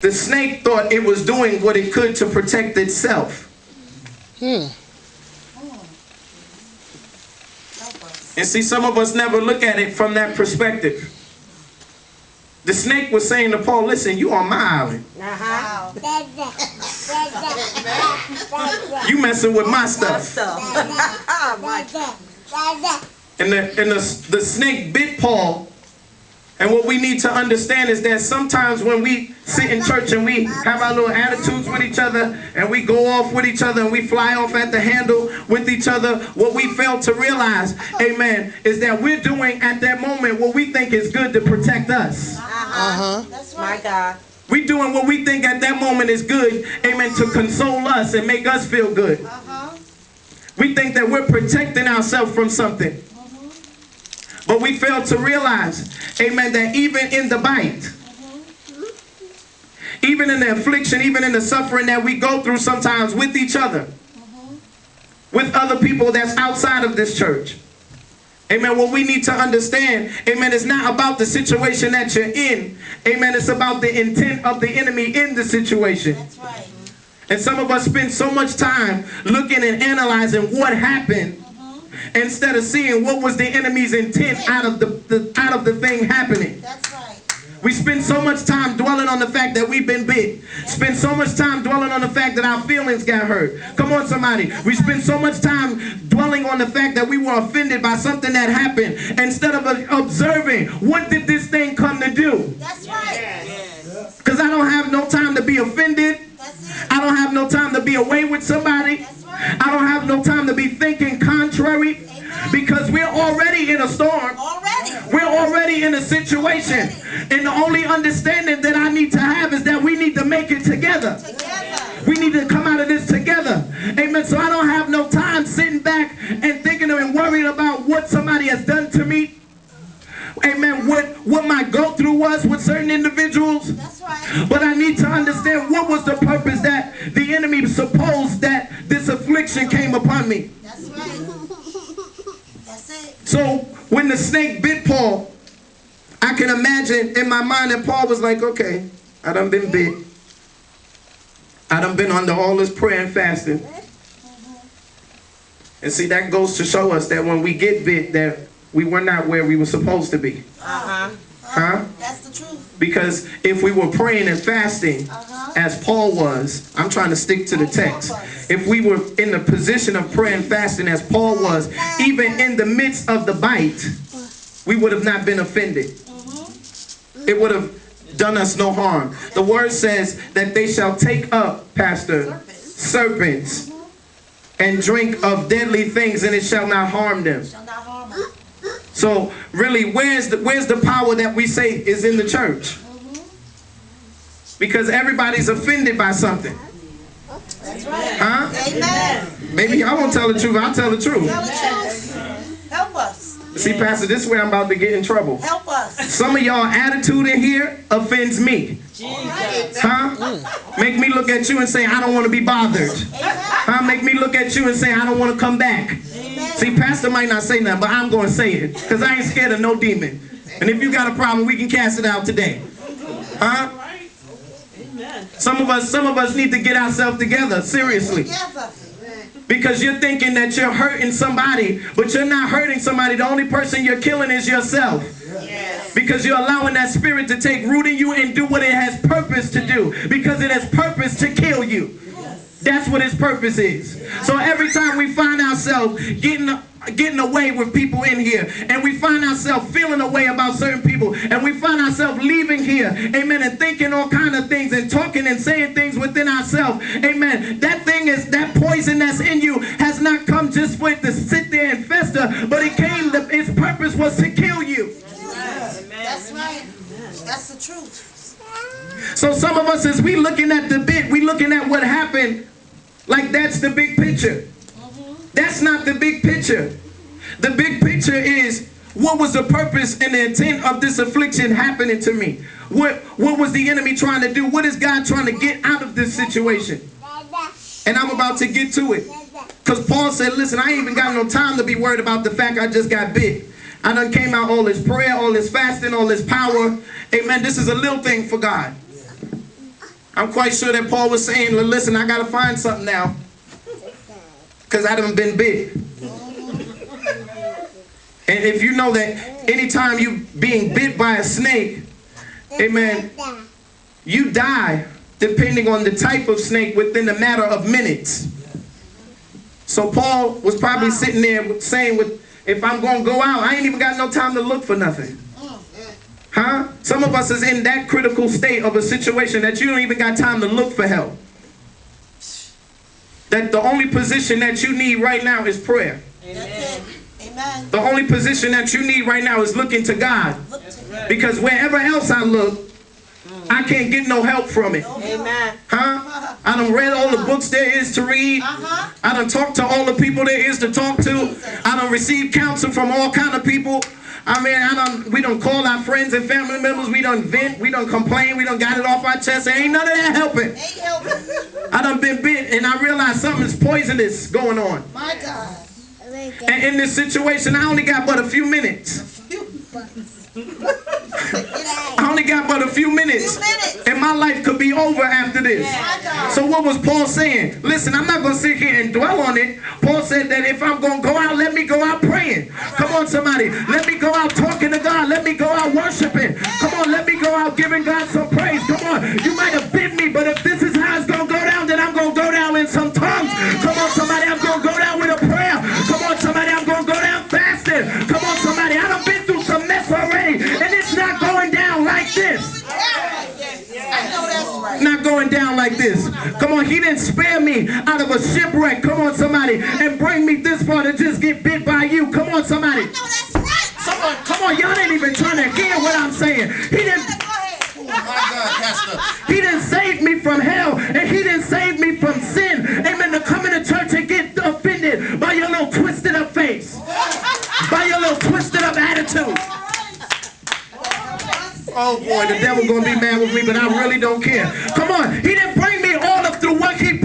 The snake thought it was doing what it could to protect itself. And see, some of us never look at it from that perspective. The snake was saying to Paul, listen, you on my island. You messing with my stuff. And the snake bit Paul. And what we need to understand is that sometimes when we sit in church and we have our little attitudes with each other and we go off with each other and we fly off at the handle with each other, what we fail to realize, amen, is that we're doing at that moment what we think is good to protect us. That's right. My God. We're doing what we think at that moment is good, amen, to console us and make us feel good. We think that we're protecting ourselves from something. But we fail to realize, amen, that even in the bite, even in the affliction, even in the suffering that we go through sometimes with each other, with other people that's outside of this church, amen, what we need to understand, amen, it's not about the situation that you're in, amen, it's about the intent of the enemy in the situation. That's right. And some of us spend so much time looking and analyzing what happened, instead of seeing what was the enemy's intent out of the thing happening. That's right. We spend so much time dwelling on the fact that we've been bit. Spend so much time dwelling on the fact that our feelings got hurt. Come on, somebody. We spend so much time dwelling on the fact that we were offended by something that happened, instead of observing, what did this thing come to do? That's right. Because I don't have no time to be offended. I don't have no time to be away with somebody. I don't have no time to be thinking contrary. Because we're already in a storm. We're already in a situation. And the only understanding that I need to have is that we need to make it together. We need to come out of this together. Amen. So I don't have no time sitting back and thinking and worrying about what somebody has done to me. Amen. What my go-through was with certain individuals. That's right. But I need to understand what was the purpose that the enemy supposed that this affliction came upon me. That's right. That's it. So when the snake bit Paul, I can imagine in my mind that Paul was like, okay, I done been bit. I done been under all this prayer and fasting. And see, that goes to show us that when we get bit, that we were not where we were supposed to be. That's the truth. Because if we were praying and fasting, as Paul was, I'm trying to stick to the text. If we were in the position of prayer and fasting as Paul was, even in the midst of the bite, we would have not been offended. It would have done us no harm. The word says that they shall take up, Pastor, serpents and drink of deadly things, and it shall not harm them. So really, where's the power that we say is in the church? Because everybody's offended by something. That's right. Amen. Maybe I won't tell the truth. I'll tell the truth. Tell the truth. Help us. See, Pastor, this is where I'm about to get in trouble. Help us. Some of y'all attitude in here offends me. Make me look at you and say, I don't want to be bothered. Make me look at you and say, I don't want to come back. See, Pastor might not say nothing, but I'm going to say it. Because I ain't scared of no demon. And if you got a problem, we can cast it out today. Some of us need to get ourselves together, seriously. Because you're thinking that you're hurting somebody, but you're not hurting somebody. The only person you're killing is yourself. Because you're allowing that spirit to take root in you and do what it has purpose to do. Because it has purpose to kill you. That's what its purpose is. So every time we find ourselves getting away with people in here, and we find ourselves feeling a way about certain people, and we find ourselves leaving here, amen, and thinking all kind of things and talking and saying things within ourselves, amen, that poison that's in you has not come just for it to sit there and fester, but its purpose was to kill you. That's right. That's the truth. So some of us, as we looking at the bit, we looking at what happened like that's the big picture. That's not the big picture. The big picture is, what was the purpose and the intent of this affliction happening to me? What was the enemy trying to do? What is God trying to get out of this situation? And I'm about to get to it. Because Paul said, listen, I ain't even got no time to be worried about the fact I just got bit. I done came out all this prayer, all this fasting, all this power. Amen. This is a little thing for God. I'm quite sure that Paul was saying, listen, I got to find something now. Because I done been bit. And if you know that anytime you being bit by a snake, amen, you die depending on the type of snake within a matter of minutes. So Paul was probably sitting there saying, if I'm going to go out, I ain't even got no time to look for nothing. Huh? Some of us is in that critical state of a situation that you don't even got time to look for help. That the only position that you need right now is prayer. Amen. Amen. The only position that you need right now is looking to God. Because wherever else I look, I can't get no help from it. Amen. Huh? I done read all the books there is to read. I done talked to all the people there is to talk to. I done received counsel from all kind of people. I mean, we done call our friends and family members. We done vent. We done complain. We done got it off our chest. There ain't none of that helping. Ain't helping. I done been bit and I realized something's poisonous going on. My God. And in this situation, I only got but a few minutes. I only got but a few minutes. And my life could be over after this. So what was Paul saying? Listen, I'm not going to sit here and dwell on it. Paul said that if I'm going to go out, let me go out praying. Come on, somebody. Let me go out talking to God. Let me go out worshiping. Come on, let me go out giving God some praise. Come on. You might have bit me, but if this is how it's going to go down, then I'm going to go down in some tongues. Come on, somebody. I'm going to go down with a prayer. Come on, somebody. I'm going to go down fasting. Come on, somebody. I done been through some mess already, and it's not going down like this. Not going down like this. Come on, he didn't spare me out of a shipwreck. Come on, somebody, and bring me this far to just get bit by you. Come on, somebody. Come on, y'all ain't even trying to hear what I'm saying. He didn't save me from hell, and he didn't save me from sin. Amen. To come into church and get offended by your little twisted up face, by your little twisted up attitude. Oh boy, the devil gonna be mad with me, but I really don't care. Come on, he didn't bring me all up through what he